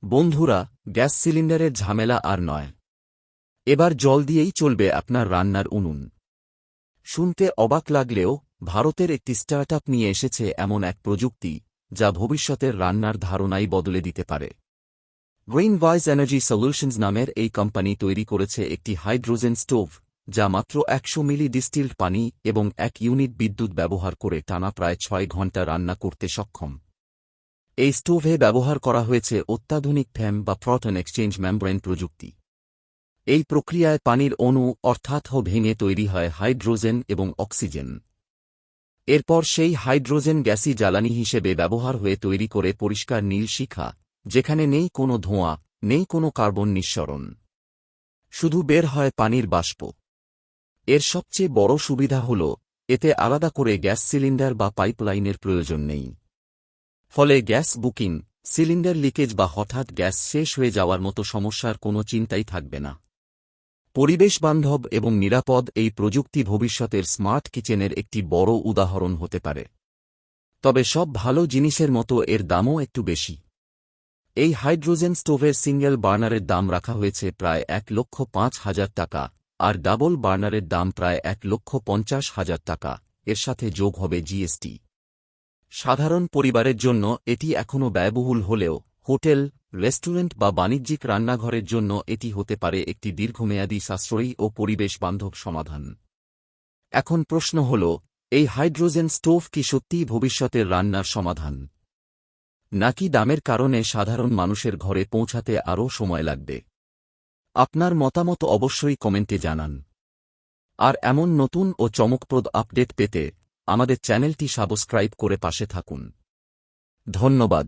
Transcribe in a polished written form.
বন্ধুরা, গ্যাস সিলিন্ডারের ঝামেলা আর নয়। এবার জল দিয়েই চলবে আপনার রান্নার উনুন। শুনতে অবাক লাগলেও ভারতের একটি স্টার্টআপ নিয়ে এসেছে এমন এক প্রযুক্তি যা ভবিষ্যতের রান্নার ধারণাই বদলে দিতে পারে। গ্রিনওয়াইজ এনার্জি সলিউশনস নামের এই কোম্পানি তৈরি করেছে একটি হাইড্রোজেন স্টোভ, যা মাত্র ১০০ মিলি ডিস্টিল্ড পানি এবং ১ ইউনিট বিদ্যুৎ ব্যবহার করে টানা প্রায় ৬ ঘণ্টা রান্না করতে সক্ষম। এই স্টোভে ব্যবহার করা হয়েছে অত্যাধুনিক ফ্যাম বা প্রোটন এক্সচেঞ্জ মেমব্রেন প্রযুক্তি। এই প্রক্রিয়ায় পানির অণু অর্থাৎ ভেঙে তৈরি হয় হাইড্রোজেন এবং অক্সিজেন। এরপর সেই হাইড্রোজেন গ্যাসই জ্বালানি হিসেবে ব্যবহার হয়ে তৈরি করে পরিষ্কার নীল শিখা, যেখানে নেই কোনো ধোঁয়া, নেই কোনো কার্বন নিঃসরণ, শুধু বের হয় পানির বাষ্প। এর সবচেয়ে বড় সুবিধা হল এতে আলাদা করে গ্যাস সিলিন্ডার বা পাইপলাইনের প্রয়োজন নেই। ফলে গ্যাস বুকিং, সিলিন্ডার লিকেজ বা হঠাৎ গ্যাস শেষ হয়ে যাওয়ার মতো সমস্যার কোনো চিন্তাই থাকবে না। পরিবেশবান্ধব এবং নিরাপদ এই প্রযুক্তি ভবিষ্যতের স্মার্ট কিচেনের একটি বড় উদাহরণ হতে পারে। তবে সব ভালো জিনিসের মতো এর দামও একটু বেশি। এই হাইড্রোজেন স্টোভের সিঙ্গেল বার্নারের দাম রাখা হয়েছে প্রায় ১,৫০,০০০ টাকা, আর ডাবল বার্নারের দাম প্রায় ১,৫০,০০০ টাকা। এর সাথে যোগ হবে জিএসটি। সাধারণ পরিবারের জন্য এটি এখনও ব্যয়বহুল হলেও হোটেল, রেস্টুরেন্ট বা বাণিজ্যিক রান্নাঘরের জন্য এটি হতে পারে একটি দীর্ঘমেয়াদী সাশ্রয়ী ও পরিবেশবান্ধব সমাধান। এখন প্রশ্ন হল, এই হাইড্রোজেন স্টোভ কি সত্যিই ভবিষ্যতের রান্নার সমাধান, নাকি দামের কারণে সাধারণ মানুষের ঘরে পৌঁছাতে আরও সময় লাগবে? আপনার মতামত অবশ্যই কমেন্টে জানান। আর এমন নতুন ও চমকপ্রদ আপডেট পেতে আমাদের চ্যানেলটি সাবস্ক্রাইব করে পাশে থাকুন। ধন্যবাদ।